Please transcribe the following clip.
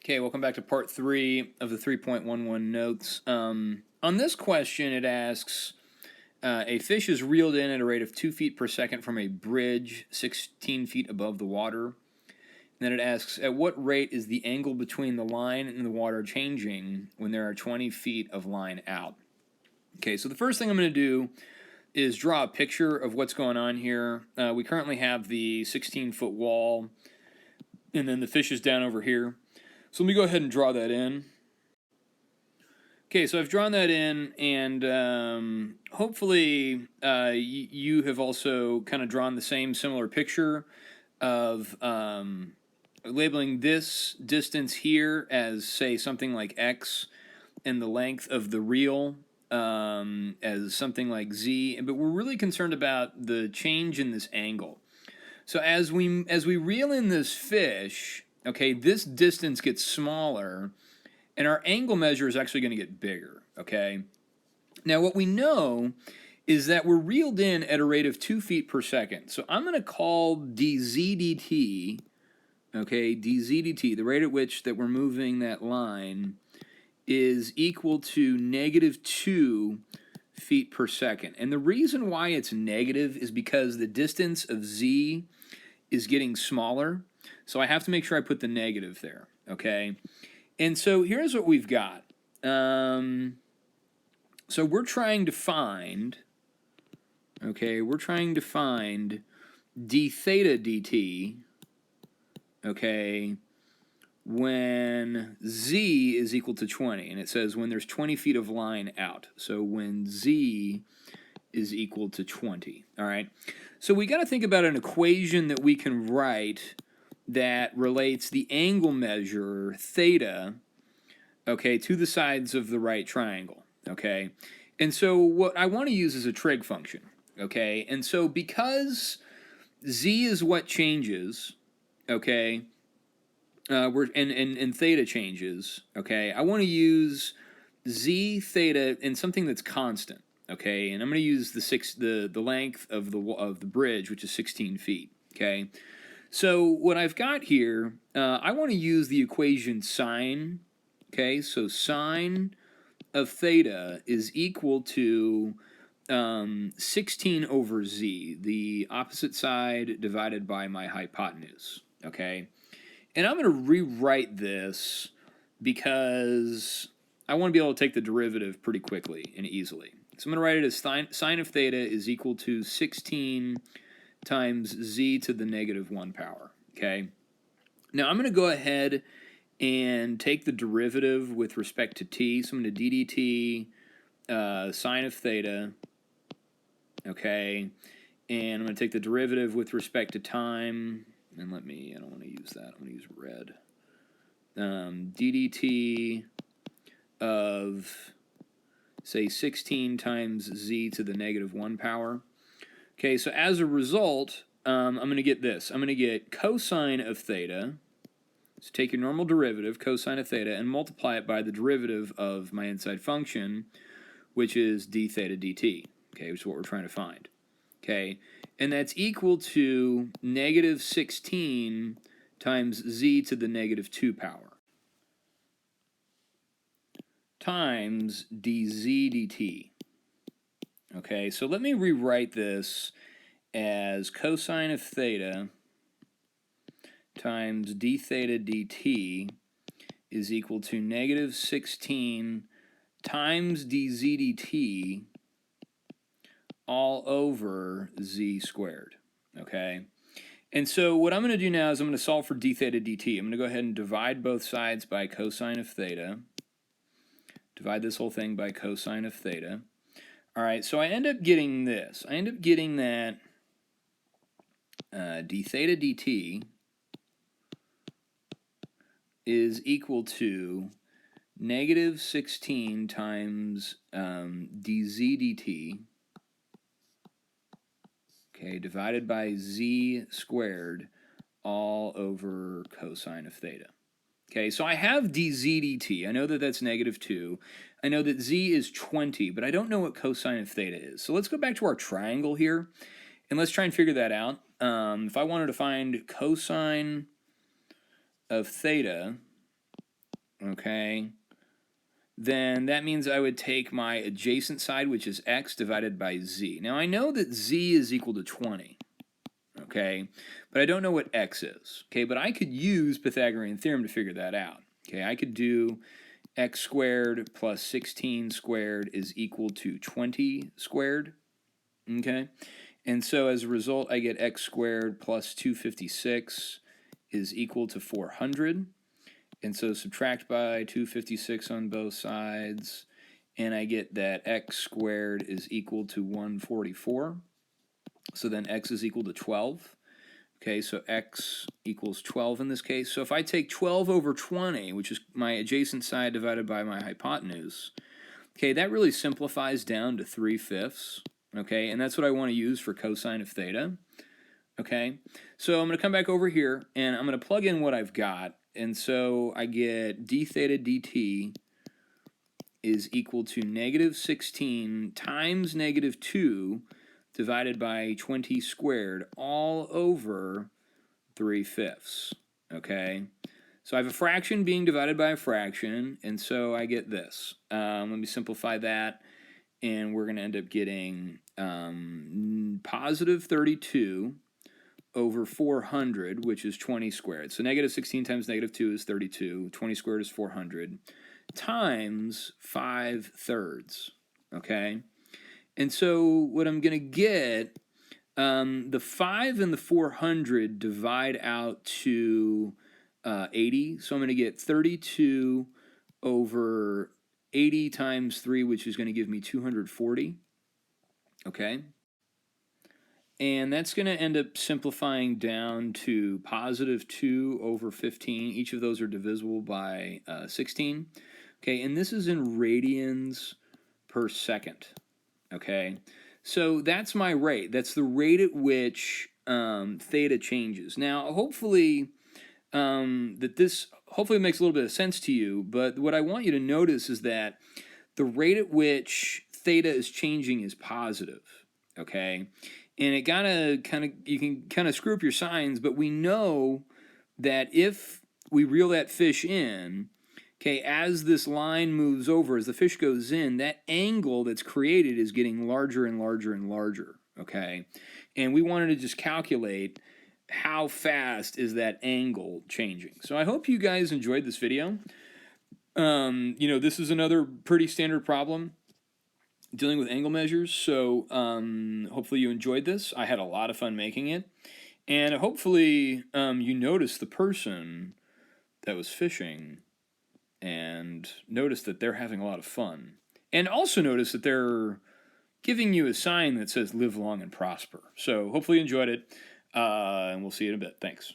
Okay, welcome back to part 3 of the 3.11 notes. On this question, it asks, a fish is reeled in at a rate of 2 feet per second from a bridge 16 feet above the water. And then it asks, at what rate is the angle between the line and the water changing when there are 20 feet of line out? Okay, so the first thing I'm going to do is draw a picture of what's going on here. We currently have the 16-foot wall, and then the fish is down over here. So let me go ahead and draw that in. Okay, so I've drawn that in, and hopefully you have also kind of drawn the same similar picture of labeling this distance here as, say, something like x, and the length of the reel as something like z. But we're really concerned about the change in this angle. So as we reel in this fish, okay, this distance gets smaller, and our angle measure is actually going to get bigger, okay? Now, what we know is that we're reeled in at a rate of 2 feet per second. So I'm going to call dz dt, okay, dz dt, the rate at which that we're moving that line, is equal to -2 feet per second. And the reason why it's negative is because the distance of z is getting smaller. So I have to make sure I put the negative there, okay? And so here's what we've got. So we're trying to find, okay, we're trying to find d theta dt, okay, when z is equal to 20. And it says when there's 20 feet of line out. So when z is equal to 20, all right? So we got to think about an equation that we can write that relates the angle measure, theta, okay, to the sides of the right triangle, okay? And so what I want to use is a trig function, okay? And so because z is what changes, okay, and theta changes, okay, I want to use z theta in something that's constant, okay? And I'm going to use the length of the bridge, which is 16 feet, okay? So what I've got here, I want to use the equation sine, okay? So sine of theta is equal to 16 over z, the opposite side divided by my hypotenuse, okay? And I'm going to rewrite this because I want to be able to take the derivative pretty quickly and easily. So I'm going to write it as sine of theta is equal to 16 times z to the -1 power, okay? Now I'm going to go ahead and take the derivative with respect to t. So I'm going to ddt sine of theta, okay? And I'm going to take the derivative with respect to time. And I don't want to use that. I'm going to use red. ddt of, say, 16 times z to the -1 power. Okay, so as a result, I'm going to get this. I'm going to get cosine of theta. So take your normal derivative, cosine of theta, and multiply it by the derivative of my inside function, which is d theta dt, okay, which is what we're trying to find. Okay, and that's equal to -16 times z to the -2 power times dz dt. Okay, so let me rewrite this as cosine of theta times d theta dt is equal to -16 times dz dt all over z squared, okay? And so what I'm going to do now is I'm going to solve for d theta dt. I'm going to go ahead and divide both sides by cosine of theta. Divide this whole thing by cosine of theta. All right, so I end up getting this. I end up getting that d theta dt is equal to -16 times dz dt, okay, divided by z squared all over cosine of theta. Okay, so I have dz dt. I know that that's -2. I know that z is 20, but I don't know what cosine of theta is. So let's go back to our triangle here, and let's try and figure that out. If I wanted to find cosine of theta, okay, then that means I would take my adjacent side, which is x, divided by z. Now, I know that z is equal to 20, okay, but I don't know what x is, okay, but I could use Pythagorean theorem to figure that out, okay. I could do x squared plus 16 squared is equal to 20 squared, okay, and so as a result, I get x squared plus 256 is equal to 400. And so subtract by 256 on both sides, and I get that x squared is equal to 144. So then x is equal to 12. Okay, so x equals 12 in this case. So if I take 12 over 20, which is my adjacent side divided by my hypotenuse, okay, that really simplifies down to 3/5. Okay, and that's what I want to use for cosine of theta. Okay, so I'm going to come back over here, and I'm going to plug in what I've got. And so I get d theta dt is equal to negative 16 times negative 2 divided by 20 squared all over 3/5. Okay, so I have a fraction being divided by a fraction, and so I get this. Let me simplify that, and we're going to end up getting positive 32 over 400, which is 20 squared. So negative 16 times negative 2 is 32. 20 squared is 400 times 5/3. Okay? And so what I'm going to get, the 5 and the 400 divide out to 80. So I'm going to get 32 over 80 times 3, which is going to give me 240. Okay? And that's going to end up simplifying down to positive 2 over 15. Each of those are divisible by 16. Okay, and this is in radians per second. Okay, so that's my rate. That's the rate at which theta changes. Now, hopefully, hopefully makes a little bit of sense to you, but what I want you to notice is that the rate at which theta is changing is positive. Okay, and it you can kind of screw up your signs, but we know that if we reel that fish in, okay, as this line moves over, as the fish goes in, that angle that's created is getting larger and larger and larger, okay? And we wanted to just calculate how fast is that angle changing. So I hope you guys enjoyed this video. This is another pretty standard problem dealing with angle measures, so hopefully you enjoyed this. I had a lot of fun making it, and hopefully you noticed the person that was fishing and noticed that they're having a lot of fun, and also notice that they're giving you a sign that says live long and prosper. So hopefully you enjoyed it, and we'll see you in a bit. Thanks.